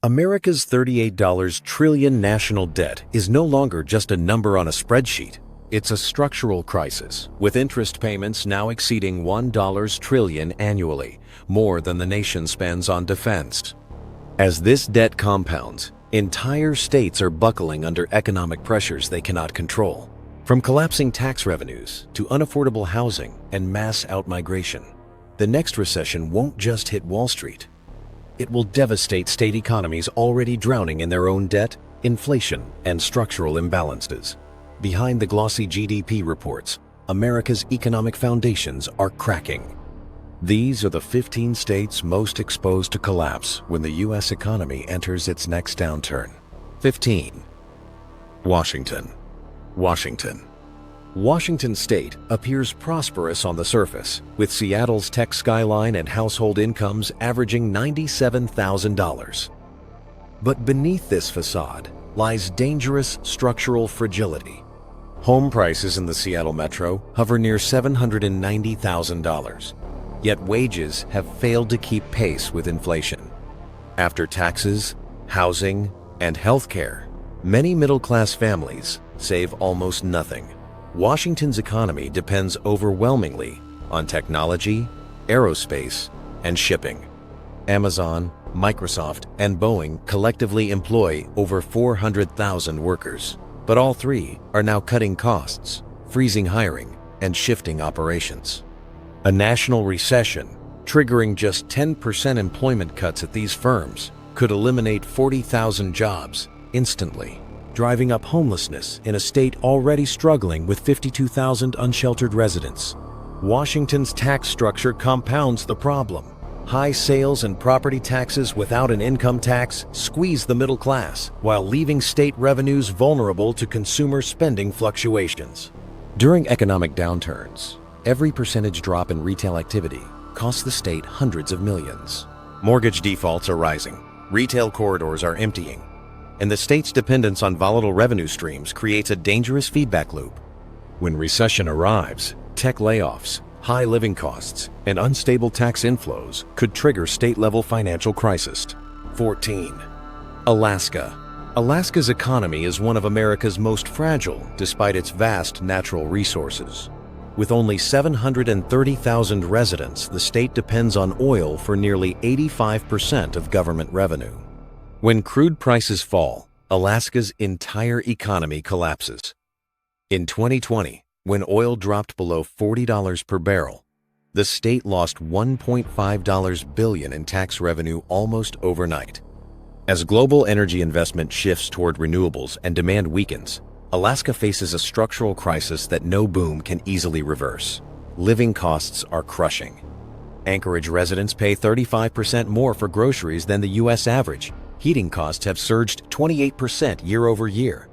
America's $38 trillion national debt is no longer just a number on a spreadsheet. It's a structural crisis, with interest payments now exceeding $1 trillion annually, more than the nation spends on defense. As this debt compounds, entire states are buckling under economic pressures they cannot control, from collapsing tax revenues to unaffordable housing and mass outmigration. The next recession won't just hit Wall Street. It will devastate state economies already drowning in their own debt, inflation, and structural imbalances. Behind the glossy GDP reports, America's economic foundations are cracking. These are the 15 states most exposed to collapse when the U.S. economy enters its next downturn. 15. Washington. Washington State appears prosperous on the surface, with Seattle's tech skyline and household incomes averaging $97,000. But beneath this facade lies dangerous structural fragility. Home prices in the Seattle metro hover near $790,000, yet wages have failed to keep pace with inflation. After taxes, housing, and healthcare, many middle-class families save almost nothing. Washington's economy depends overwhelmingly on technology, aerospace, and shipping. Amazon, Microsoft, and Boeing collectively employ over 400,000 workers, but all three are now cutting costs, freezing hiring, and shifting operations. A national recession, triggering just 10% employment cuts at these firms, could eliminate 40,000 jobs instantly, driving up homelessness in a state already struggling with 52,000 unsheltered residents. Washington's tax structure compounds the problem. High sales and property taxes without an income tax squeeze the middle class, while leaving state revenues vulnerable to consumer spending fluctuations. During economic downturns, every percentage drop in retail activity costs the state hundreds of millions. Mortgage defaults are rising, retail corridors are emptying, and the state's dependence on volatile revenue streams creates a dangerous feedback loop. When recession arrives, tech layoffs, high living costs, and unstable tax inflows could trigger state-level financial crisis. 14. Alaska. Alaska's economy is one of America's most fragile despite its vast natural resources. With only 730,000 residents, the state depends on oil for nearly 85% of government revenue. When crude prices fall, Alaska's entire economy collapses. In 2020, when oil dropped below $40 per barrel, the state lost $1.5 billion in tax revenue almost overnight. As global energy investment shifts toward renewables and demand weakens, Alaska faces a structural crisis that no boom can easily reverse. Living costs are crushing. Anchorage residents pay 35% more for groceries than the U.S. average. Heating costs have surged 28% year over year,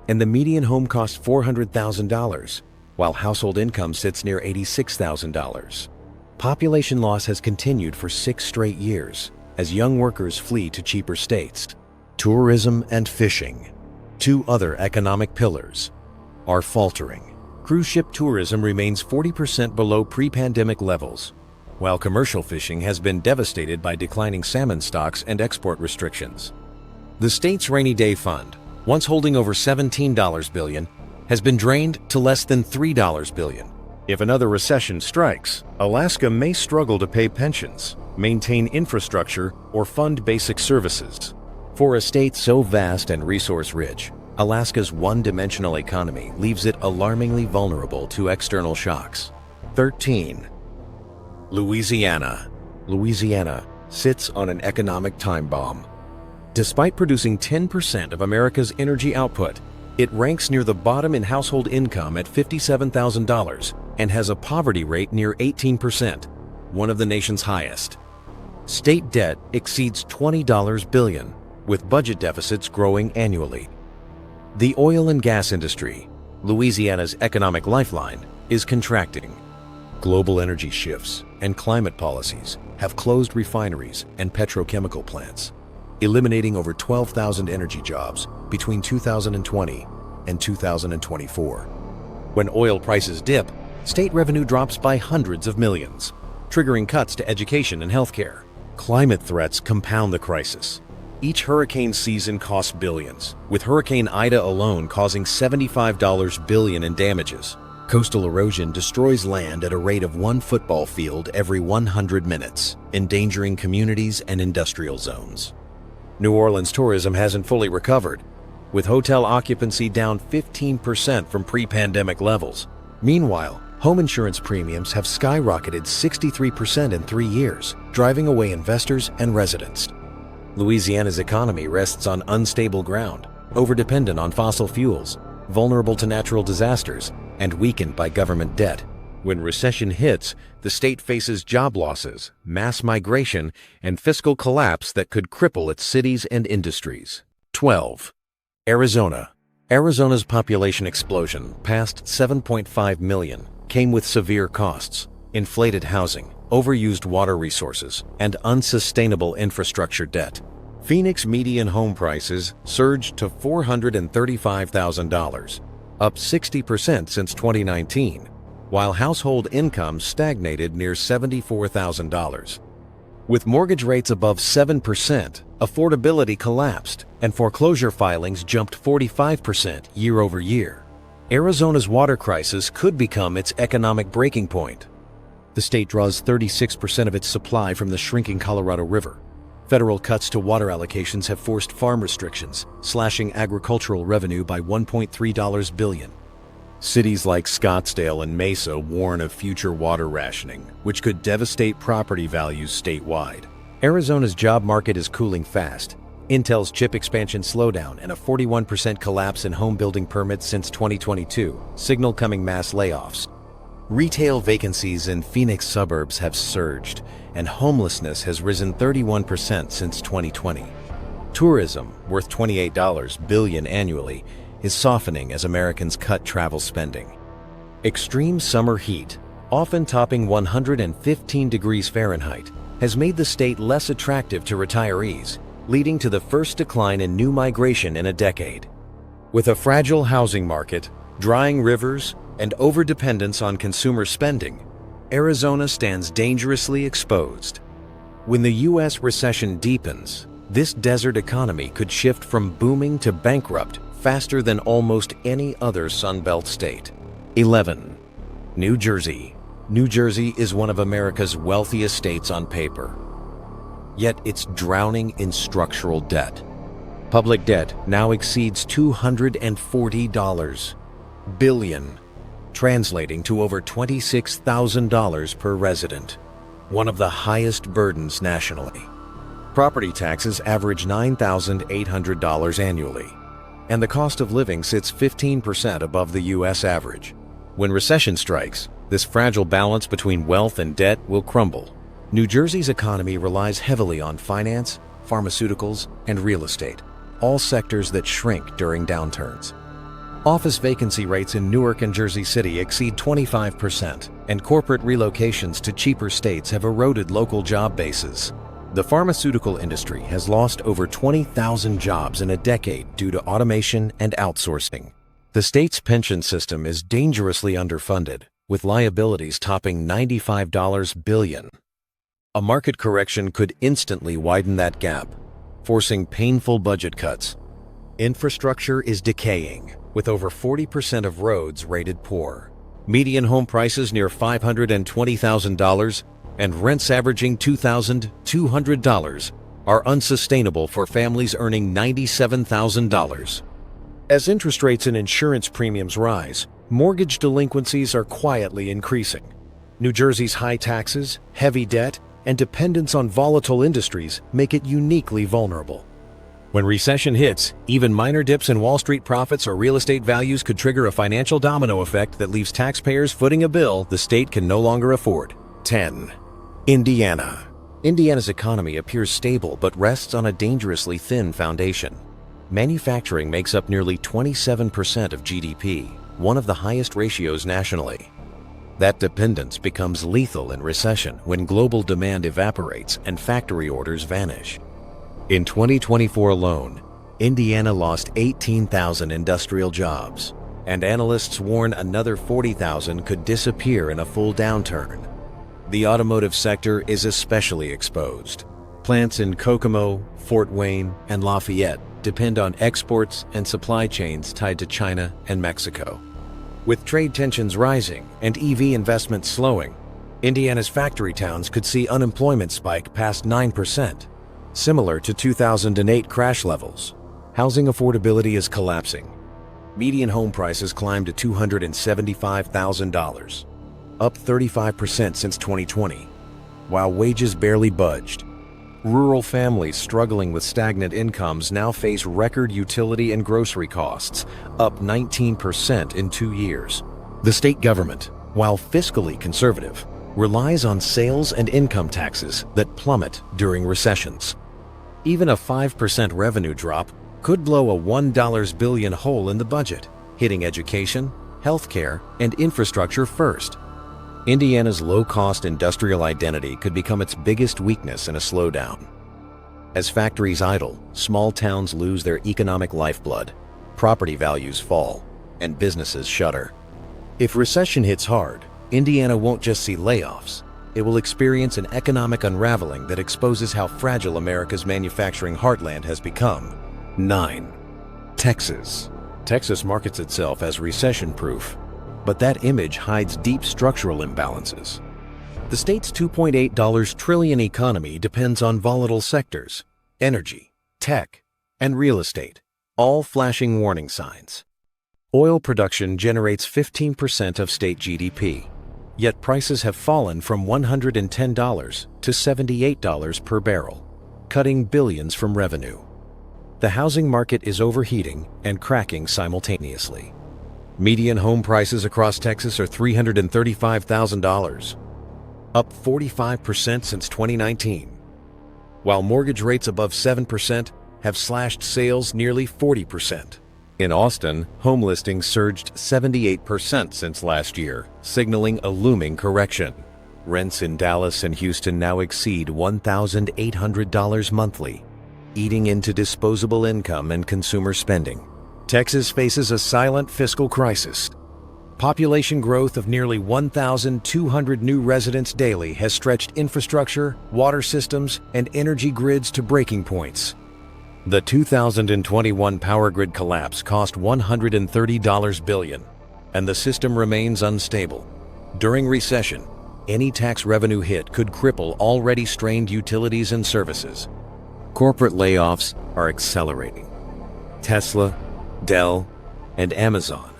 and the median home costs $400,000, while household income sits near $86,000. Population loss has continued for 6 straight years as young workers flee to cheaper states. Tourism and fishing, two other economic pillars, are faltering. Cruise ship tourism remains 40% below pre-pandemic levels, while commercial fishing has been devastated by declining salmon stocks and export restrictions. The state's rainy day fund, once holding over $17 billion, has been drained to less than $3 billion. If another recession strikes, Alaska may struggle to pay pensions, maintain infrastructure, or fund basic services. For a state so vast and resource-rich, Alaska's one-dimensional economy leaves it alarmingly vulnerable to external shocks. 13. Louisiana. Louisiana sits on an economic time bomb. Despite producing 10% of America's energy output, it ranks near the bottom in household income at $57,000 and has a poverty rate near 18%, one of the nation's highest. State debt exceeds $20 billion, with budget deficits growing annually. The oil and gas industry, Louisiana's economic lifeline, is contracting. Global energy shifts and climate policies have closed refineries and petrochemical plants, eliminating over 12,000 energy jobs between 2020 and 2024. When oil prices dip, state revenue drops by hundreds of millions, triggering cuts to education and healthcare. Climate threats compound the crisis. Each hurricane season costs billions, with Hurricane Ida alone causing $75 billion in damages. Coastal erosion destroys land at a rate of 1 football field every 100 minutes, endangering communities and industrial zones. New Orleans tourism hasn't fully recovered, with hotel occupancy down 15% from pre-pandemic levels. Meanwhile, home insurance premiums have skyrocketed 63% in 3 years, driving away investors and residents. Louisiana's economy rests on unstable ground, overdependent on fossil fuels, vulnerable to natural disasters, and weakened by government debt. When recession hits, the state faces job losses, mass migration, and fiscal collapse that could cripple its cities and industries. 12. Arizona. Arizona's population explosion, past 7.5 million, came with severe costs: inflated housing, overused water resources, and unsustainable infrastructure debt. Phoenix median home prices surged to $435,000, up 60% since 2019, while household incomes stagnated near $74,000. With mortgage rates above 7%, affordability collapsed, and foreclosure filings jumped 45% year over year. Arizona's water crisis could become its economic breaking point. The state draws 36% of its supply from the shrinking Colorado River. Federal cuts to water allocations have forced farm restrictions, slashing agricultural revenue by $1.3 billion. Cities like Scottsdale and Mesa warn of future water rationing, which could devastate property values statewide. Arizona's job market is cooling fast. Intel's chip expansion slowdown and a 41% collapse in home building permits since 2022 signal coming mass layoffs. Retail vacancies in Phoenix suburbs have surged, and homelessness has risen 31% since 2020. Tourism, worth $28 billion annually, is softening as Americans cut travel spending. Extreme summer heat, often topping 115 degrees Fahrenheit, has made the state less attractive to retirees, leading to the first decline in new migration in a decade. With a fragile housing market, drying rivers, and overdependence on consumer spending, Arizona stands dangerously exposed. When the U.S. recession deepens, this desert economy could shift from booming to bankrupt faster than almost any other Sunbelt state. 11. New Jersey. New Jersey is one of America's wealthiest states on paper. Yet it's drowning in structural debt. Public debt now exceeds $240 billion, translating to over $26,000 per resident, one of the highest burdens nationally. Property taxes average $9,800 annually, and the cost of living sits 15% above the U.S. average. When recession strikes, this fragile balance between wealth and debt will crumble. New Jersey's economy relies heavily on finance, pharmaceuticals, and real estate, all sectors that shrink during downturns. Office vacancy rates in Newark and Jersey City exceed 25%, and corporate relocations to cheaper states have eroded local job bases. The pharmaceutical industry has lost over 20,000 jobs in a decade due to automation and outsourcing. The state's pension system is dangerously underfunded, with liabilities topping $95 billion. A market correction could instantly widen that gap, forcing painful budget cuts. Infrastructure is decaying, with over 40% of roads rated poor. Median home prices near $520,000 and rents averaging $2,200 are unsustainable for families earning $97,000. As interest rates and insurance premiums rise, mortgage delinquencies are quietly increasing. New Jersey's high taxes, heavy debt, and dependence on volatile industries make it uniquely vulnerable. When recession hits, even minor dips in Wall Street profits or real estate values could trigger a financial domino effect that leaves taxpayers footing a bill the state can no longer afford. 10. Indiana. Indiana's economy appears stable but rests on a dangerously thin foundation. Manufacturing makes up nearly 27% of GDP, one of the highest ratios nationally. That dependence becomes lethal in recession when global demand evaporates and factory orders vanish. In 2024 alone, Indiana lost 18,000 industrial jobs, and analysts warn another 40,000 could disappear in a full downturn. The automotive sector is especially exposed. Plants in Kokomo, Fort Wayne, and Lafayette depend on exports and supply chains tied to China and Mexico. With trade tensions rising and EV investment slowing, Indiana's factory towns could see unemployment spike past 9%, similar to 2008 crash levels. Housing affordability is collapsing. Median home prices climbed to $275,000, up 35% since 2020, while wages barely budged. Rural families struggling with stagnant incomes now face record utility and grocery costs, up 19% in 2 years. The state government, while fiscally conservative, relies on sales and income taxes that plummet during recessions. Even a 5% revenue drop could blow a $1 billion hole in the budget, hitting education, healthcare, and infrastructure first. Indiana's low-cost industrial identity could become its biggest weakness in a slowdown. As factories idle, small towns lose their economic lifeblood, property values fall, and businesses shutter. If recession hits hard, Indiana won't just see layoffs. It will experience an economic unraveling that exposes how fragile America's manufacturing heartland has become. 9. Texas. Texas markets itself as recession-proof, but that image hides deep structural imbalances. The state's $2.8 trillion economy depends on volatile sectors: energy, tech, and real estate, all flashing warning signs. Oil production generates 15% of state GDP, yet prices have fallen from $110 to $78 per barrel, cutting billions from revenue. The housing market is overheating and cracking simultaneously. Median home prices across Texas are $335,000, up 45% since 2019, while mortgage rates above 7% have slashed sales nearly 40%. In Austin, home listings surged 78% since last year, signaling a looming correction. Rents in Dallas and Houston now exceed $1,800 monthly, eating into disposable income and consumer spending. Texas faces a silent fiscal crisis. Population growth of nearly 1,200 new residents daily has stretched infrastructure, water systems, and energy grids to breaking points. The 2021 power grid collapse cost $130 billion, and the system remains unstable. During recession, any tax revenue hit could cripple already strained utilities and services. Corporate layoffs are accelerating. Tesla, Dell, and Amazon,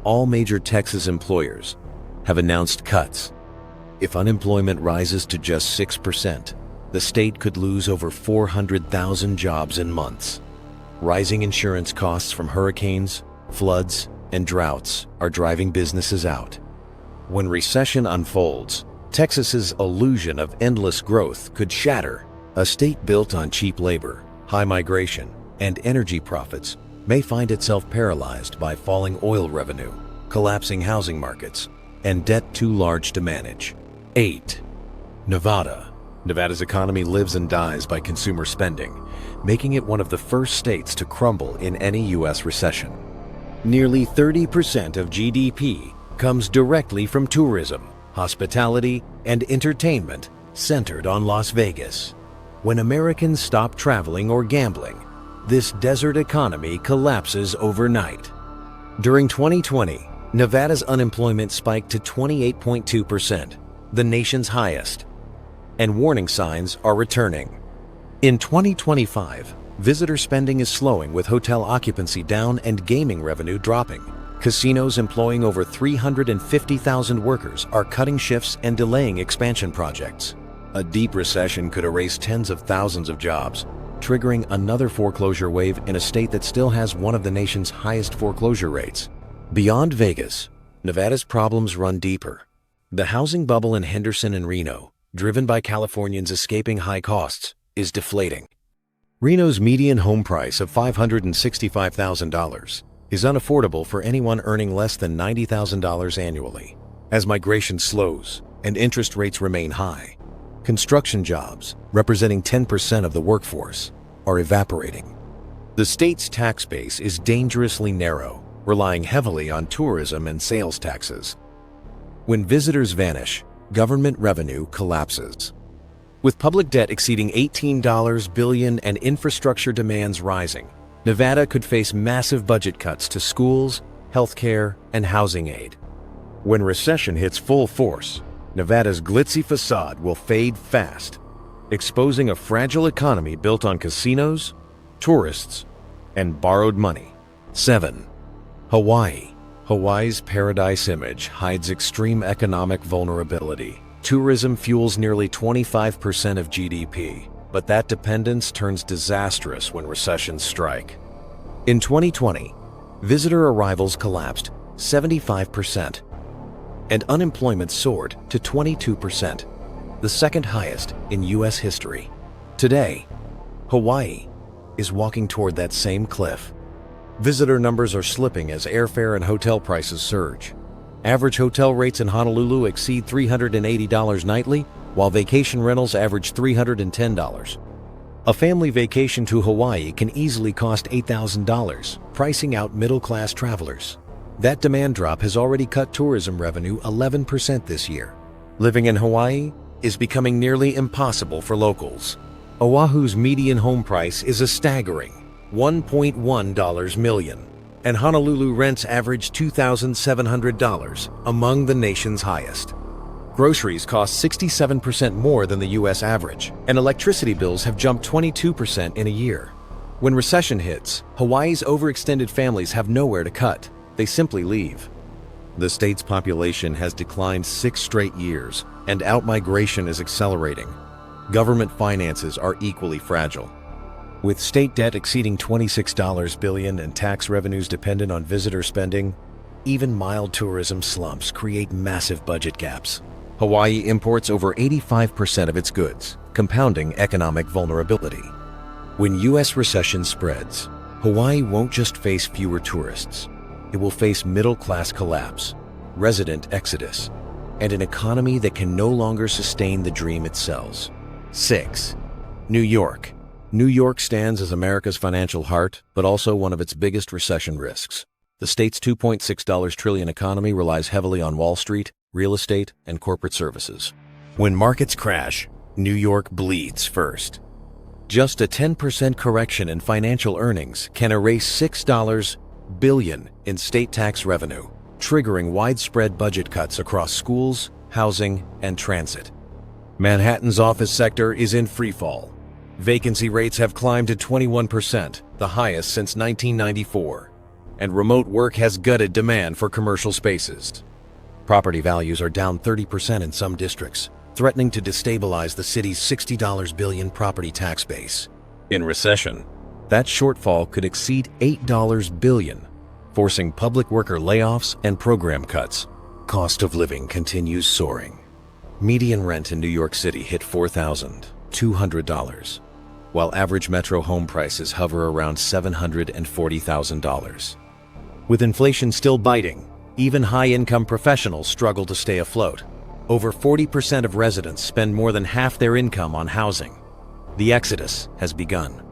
all major Texas employers, have announced cuts. If unemployment rises to just 6%, the state could lose over 400,000 jobs in months. Rising insurance costs from hurricanes, floods, and droughts are driving businesses out. When recession unfolds, Texas's illusion of endless growth could shatter. A state built on cheap labor, high migration, and energy profits may find itself paralyzed by falling oil revenue, collapsing housing markets, and debt too large to manage. 8. Nevada. Nevada's economy lives and dies by consumer spending, making it one of the first states to crumble in any U.S. recession. Nearly 30% of GDP comes directly from tourism, hospitality, and entertainment centered on Las Vegas. When Americans stop traveling or gambling, this desert economy collapses overnight. During 2020, Nevada's unemployment spiked to 28.2%, the nation's highest, and warning signs are returning. In 2025, visitor spending is slowing with hotel occupancy down and gaming revenue dropping. Casinos employing over 350,000 workers are cutting shifts and delaying expansion projects. A deep recession could erase tens of thousands of jobs, triggering another foreclosure wave in a state that still has one of the nation's highest foreclosure rates. Beyond Vegas, Nevada's problems run deeper. The housing bubble in Henderson and Reno, driven by Californians escaping high costs, is deflating. Reno's median home price of $565,000 is unaffordable for anyone earning less than $90,000 annually. As migration slows and interest rates remain high, construction jobs, representing 10% of the workforce, are evaporating. The state's tax base is dangerously narrow, relying heavily on tourism and sales taxes. When visitors vanish, government revenue collapses. With public debt exceeding $18 billion and infrastructure demands rising, Nevada could face massive budget cuts to schools, healthcare, and housing aid. When recession hits full force, Nevada's glitzy facade will fade fast, exposing a fragile economy built on casinos, tourists, and borrowed money. 7. Hawaii. Hawaii's paradise image hides extreme economic vulnerability. Tourism fuels nearly 25% of GDP, but that dependence turns disastrous when recessions strike. In 2020, visitor arrivals collapsed 75%, and unemployment soared to 22%, the second highest in U.S. history. Today, Hawaii is walking toward that same cliff. Visitor numbers are slipping as airfare and hotel prices surge. Average hotel rates in Honolulu exceed $380 nightly, while vacation rentals average $310. A family vacation to Hawaii can easily cost $8,000, pricing out middle-class travelers. That demand drop has already cut tourism revenue 11% this year. Living in Hawaii is becoming nearly impossible for locals. Oahu's median home price is a staggering $1.1 million, and Honolulu rents average $2,700, among the nation's highest. Groceries cost 67% more than the U.S. average, and electricity bills have jumped 22% in a year. When recession hits, Hawaii's overextended families have nowhere to cut. They simply leave. The state's population has declined 6 straight years, and outmigration is accelerating. Government finances are equally fragile. With state debt exceeding $26 billion and tax revenues dependent on visitor spending, even mild tourism slumps create massive budget gaps. Hawaii imports over 85% of its goods, compounding economic vulnerability. When U.S. recession spreads, Hawaii won't just face fewer tourists. It will face middle-class collapse, resident exodus, and an economy that can no longer sustain the dream it sells. 6. New York. New York stands as America's financial heart, but also one of its biggest recession risks. The state's $2.6 trillion economy relies heavily on Wall Street, real estate, and corporate services. When markets crash, New York bleeds first. Just a 10% correction in financial earnings can erase $6 billion in state tax revenue, triggering widespread budget cuts across schools, housing, and transit. Manhattan's office sector is in freefall. Vacancy rates have climbed to 21%, the highest since 1994, and remote work has gutted demand for commercial spaces. Property values are down 30% in some districts, threatening to destabilize the city's $60 billion property tax base. In recession, that shortfall could exceed $8 billion, forcing public worker layoffs and program cuts. Cost of living continues soaring. Median rent in New York City hit $4,200, while average metro home prices hover around $740,000. With inflation still biting, even high-income professionals struggle to stay afloat. Over 40% of residents spend more than half their income on housing. The exodus has begun.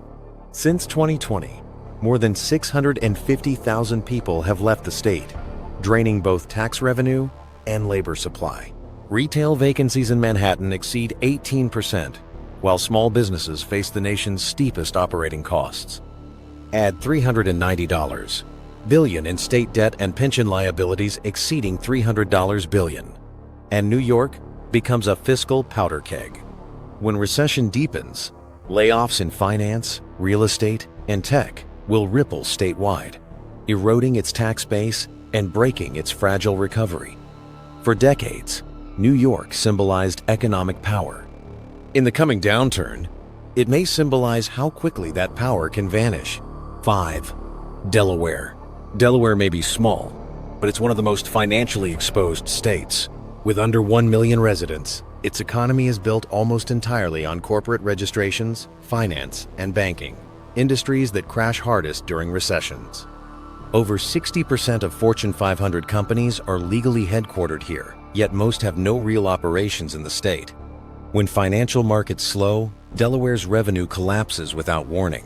Since 2020, more than 650,000 people have left the state, draining both tax revenue and labor supply. Retail vacancies in Manhattan exceed 18%, while small businesses face the nation's steepest operating costs. Add $390 billion in state debt and pension liabilities exceeding $300 billion, and New York becomes a fiscal powder keg. When recession deepens, layoffs in finance, real estate, and tech will ripple statewide, eroding its tax base and breaking its fragile recovery. For decades, New York symbolized economic power. In the coming downturn, it may symbolize how quickly that power can vanish. 5. Delaware. Delaware may be small, but it's one of the most financially exposed states. With under 1 million residents, its economy is built almost entirely on corporate registrations, finance, and banking, industries that crash hardest during recessions. Over 60% of Fortune 500 companies are legally headquartered here, yet most have no real operations in the state. When financial markets slow, Delaware's revenue collapses without warning.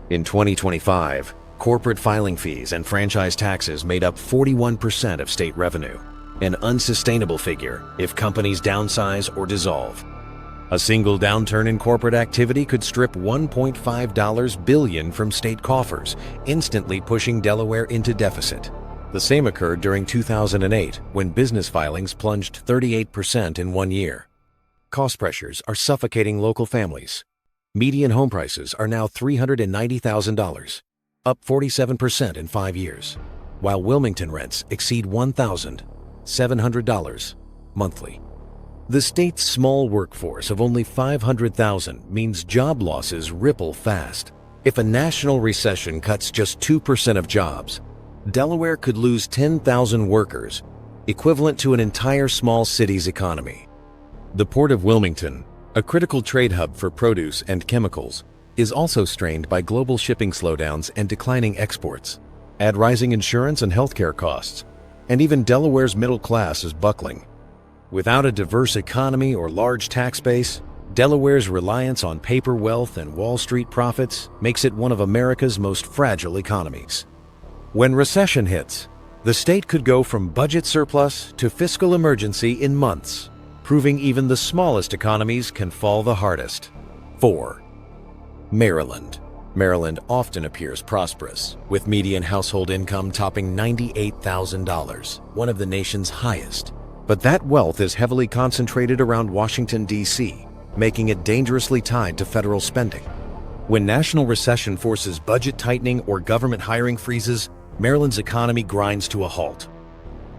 In 2025, corporate filing fees and franchise taxes made up 41% of state revenue, an unsustainable figure if companies downsize or dissolve. A single downturn in corporate activity could strip $1.5 billion from state coffers, instantly pushing Delaware into deficit. The same occurred during 2008, when business filings plunged 38% in 1 year. Cost pressures are suffocating local families. Median home prices are now $390,000, up 47% in 5 years, while Wilmington rents exceed $1,700 monthly. The state's small workforce of only 500,000 means job losses ripple fast. If a national recession cuts just 2% of jobs, Delaware could lose 10,000 workers, equivalent to an entire small city's economy. The Port of Wilmington, a critical trade hub for produce and chemicals, is also strained by global shipping slowdowns and declining exports. Add rising insurance and healthcare costs, and even Delaware's middle class is buckling. Without a diverse economy or large tax base, Delaware's reliance on paper wealth and Wall Street profits makes it one of America's most fragile economies. When recession hits, the state could go from budget surplus to fiscal emergency in months, proving even the smallest economies can fall the hardest. 4. Maryland. Maryland often appears prosperous, with median household income topping $98,000, one of the nation's highest. But that wealth is heavily concentrated around Washington, D.C., making it dangerously tied to federal spending. When national recession forces budget tightening or government hiring freezes, Maryland's economy grinds to a halt.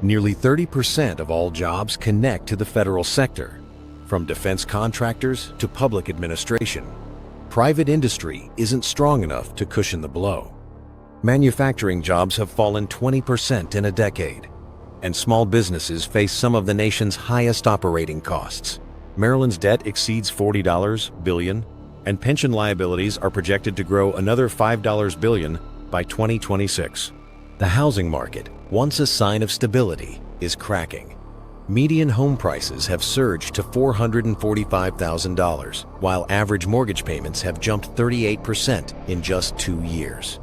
Nearly 30% of all jobs connect to the federal sector, from defense contractors to public administration. Private industry isn't strong enough to cushion the blow. Manufacturing jobs have fallen 20% in a decade, and small businesses face some of the nation's highest operating costs. Maryland's debt exceeds $40 billion, and pension liabilities are projected to grow another $5 billion by 2026. The housing market, once a sign of stability, is cracking. Median home prices have surged to $445,000, while average mortgage payments have jumped 38% in just 2 years.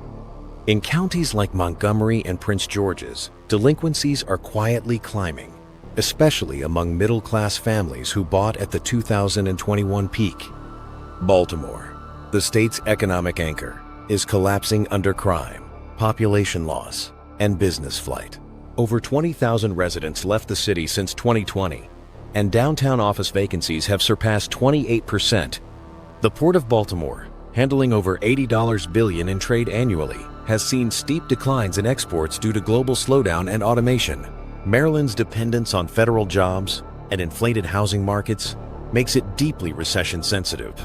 In counties like Montgomery and Prince George's, delinquencies are quietly climbing, especially among middle-class families who bought at the 2021 peak. Baltimore, the state's economic anchor, is collapsing under crime, population loss, and business flight. Over 20,000 residents left the city since 2020, and downtown office vacancies have surpassed 28%. The Port of Baltimore, handling over $80 billion in trade annually, has seen steep declines in exports due to global slowdown and automation. Maryland's dependence on federal jobs and inflated housing markets makes it deeply recession-sensitive.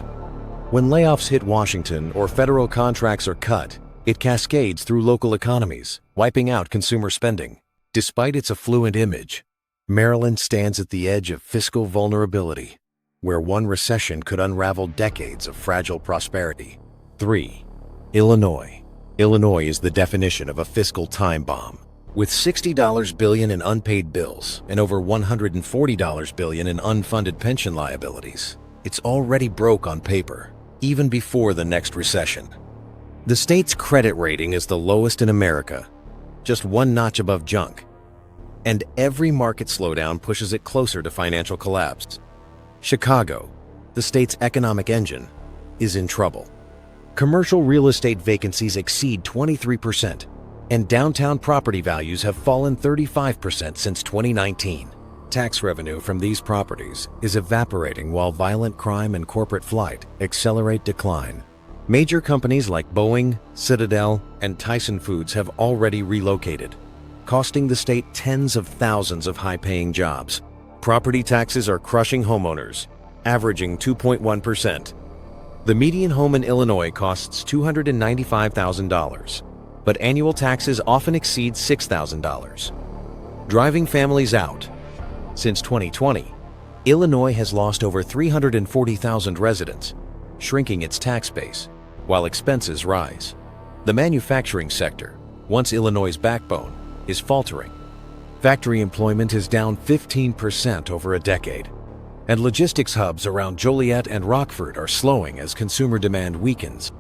When layoffs hit Washington or federal contracts are cut, it cascades through local economies, wiping out consumer spending. Despite its affluent image, Maryland stands at the edge of fiscal vulnerability, where one recession could unravel decades of fragile prosperity. 3. Illinois. Illinois is the definition of a fiscal time bomb. With $60 billion in unpaid bills and over $140 billion in unfunded pension liabilities, it's already broke on paper, even before the next recession. The state's credit rating is the lowest in America, just one notch above junk, and every market slowdown pushes it closer to financial collapse. Chicago, the state's economic engine, is in trouble. Commercial real estate vacancies exceed 23%, and downtown property values have fallen 35% since 2019. Tax revenue from these properties is evaporating while violent crime and corporate flight accelerate decline. Major companies like Boeing, Citadel, and Tyson Foods have already relocated, costing the state tens of thousands of high-paying jobs. Property taxes are crushing homeowners, averaging 2.1%. The median home in Illinois costs $295,000, but annual taxes often exceed $6,000, driving families out. Since 2020, Illinois has lost over 340,000 residents, shrinking its tax base, while expenses rise. The manufacturing sector, once Illinois' backbone, is faltering. Factory employment is down 15% over a decade, and logistics hubs around Joliet and Rockford are slowing as consumer demand weakens.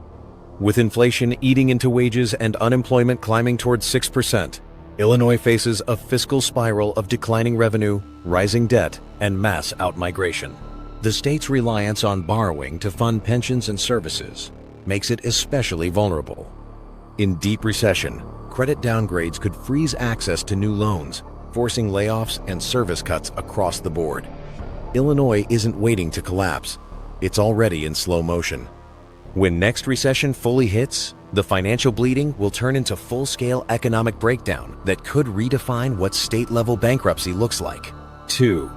With inflation eating into wages and unemployment climbing towards 6%, Illinois faces a fiscal spiral of declining revenue, rising debt, and mass outmigration. The state's reliance on borrowing to fund pensions and services makes it especially vulnerable. In deep recession, credit downgrades could freeze access to new loans, forcing layoffs and service cuts across the board. Illinois isn't waiting to collapse. It's already in slow motion. When next recession fully hits, the financial bleeding will turn into full-scale economic breakdown that could redefine what state-level bankruptcy looks like. 2.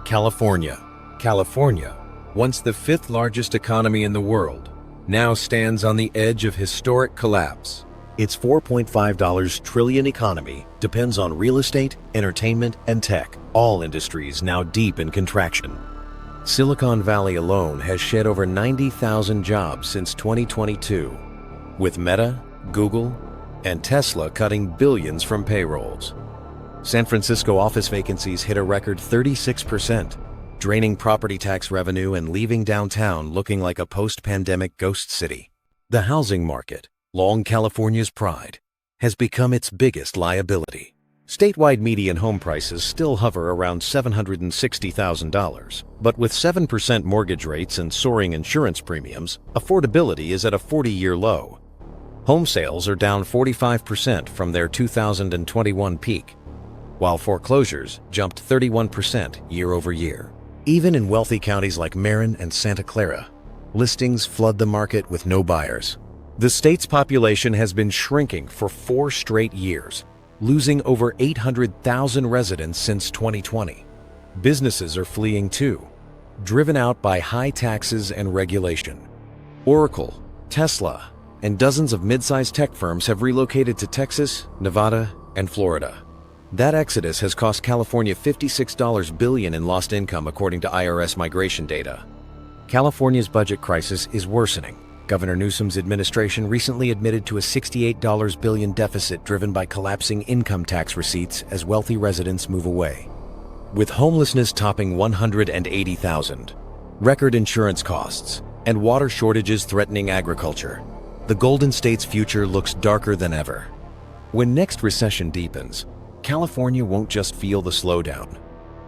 California. California, once the fifth largest economy in the world, now stands on the edge of historic collapse. Its $4.5 trillion economy depends on real estate, entertainment, and tech, all industries now deep in contraction. Silicon Valley alone has shed over 90,000 jobs since 2022, with Meta, Google, and Tesla cutting billions from payrolls. San Francisco office vacancies hit a record 36%, draining property tax revenue and leaving downtown looking like a post-pandemic ghost city. The housing market, long California's pride, has become its biggest liability. Statewide median home prices still hover around $760,000, but with 7% mortgage rates and soaring insurance premiums, affordability is at a 40-year low. Home sales are down 45% from their 2021 peak, while foreclosures jumped 31% year over year. Even in wealthy counties like Marin and Santa Clara, listings flood the market with no buyers. The state's population has been shrinking for 4 straight years, losing over 800,000 residents since 2020. Businesses are fleeing too, driven out by high taxes and regulation. Oracle, Tesla, and dozens of mid-sized tech firms have relocated to Texas, Nevada, and Florida. That exodus has cost California $56 billion in lost income, according to IRS migration data. California's budget crisis is worsening. Governor Newsom's administration recently admitted to a $68 billion deficit driven by collapsing income tax receipts as wealthy residents move away. With homelessness topping 180,000, record insurance costs, and water shortages threatening agriculture, the Golden State's future looks darker than ever. When next recession deepens, California won't just feel the slowdown.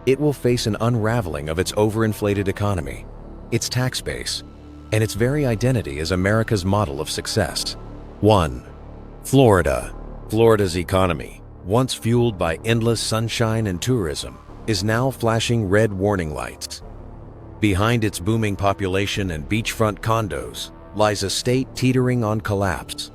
It will face an unraveling of its overinflated economy, its tax base, and its very identity as America's model of success. 1. Florida. Florida's economy, once fueled by endless sunshine and tourism, is now flashing red warning lights. Behind its booming population and beachfront condos lies a state teetering on collapse.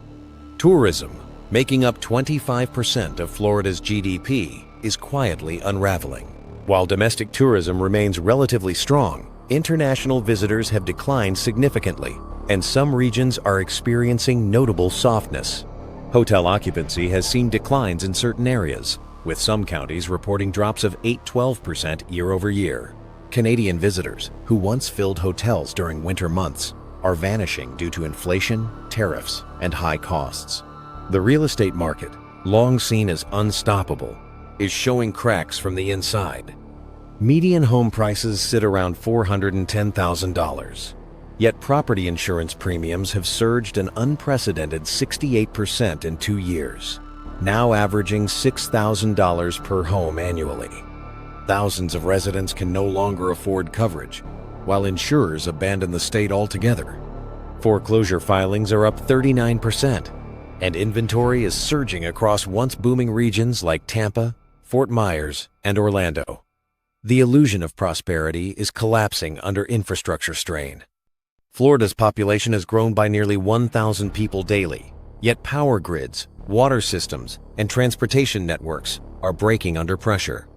Tourism, making up 25% of Florida's GDP, is quietly unraveling. While domestic tourism remains relatively strong, international visitors have declined significantly, and some regions are experiencing notable softness. Hotel occupancy has seen declines in certain areas, with some counties reporting drops of 8–12% year over year. Canadian visitors, who once filled hotels during winter months, are vanishing due to inflation, tariffs, and high costs. The real estate market, long seen as unstoppable, is showing cracks from the inside. Median home prices sit around $410,000. Yet property insurance premiums have surged an unprecedented 68% in 2 years, now averaging $6,000 per home annually. Thousands of residents can no longer afford coverage, while insurers abandon the state altogether. Foreclosure filings are up 39%, and inventory is surging across once booming regions like Tampa, Fort Myers, and Orlando. The illusion of prosperity is collapsing under infrastructure strain. Florida's population has grown by nearly 1,000 people daily, yet power grids, water systems, and transportation networks are breaking under pressure.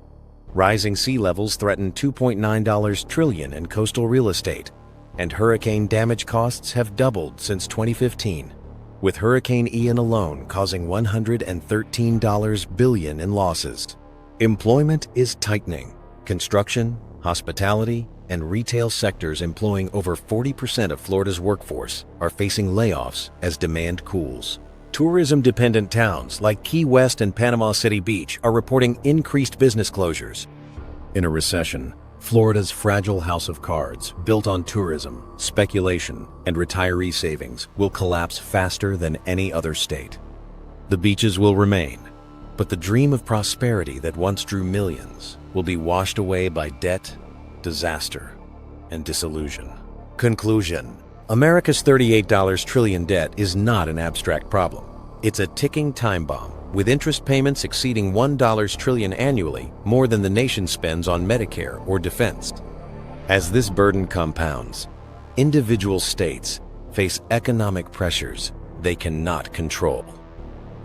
Rising sea levels threaten $2.9 trillion in coastal real estate, and hurricane damage costs have doubled since 2015, with Hurricane Ian alone causing $113 billion in losses. Employment is tightening. Construction, hospitality, and retail sectors employing over 40% of Florida's workforce are facing layoffs as demand cools. Tourism-dependent towns like Key West and Panama City Beach are reporting increased business closures. In a recession, Florida's fragile house of cards, built on tourism, speculation, and retiree savings, will collapse faster than any other state. The beaches will remain, but the dream of prosperity that once drew millions will be washed away by debt, disaster, and disillusion. Conclusion: America's $38 trillion debt is not an abstract problem. It's a ticking time bomb, with interest payments exceeding $1 trillion annually, more than the nation spends on Medicare or defense. As this burden compounds, individual states face economic pressures they cannot control.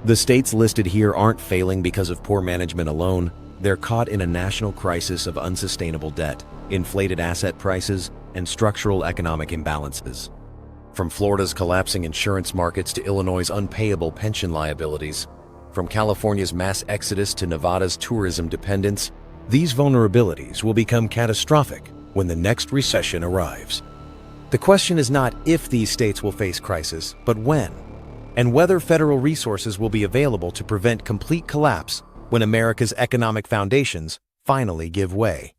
The states listed here aren't failing because of poor management alone. They're caught in a national crisis of unsustainable debt, inflated asset prices, and structural economic imbalances. From Florida's collapsing insurance markets to Illinois' unpayable pension liabilities, from California's mass exodus to Nevada's tourism dependence, these vulnerabilities will become catastrophic when the next recession arrives. The question is not if these states will face crisis, but when, and whether federal resources will be available to prevent complete collapse when America's economic foundations finally give way.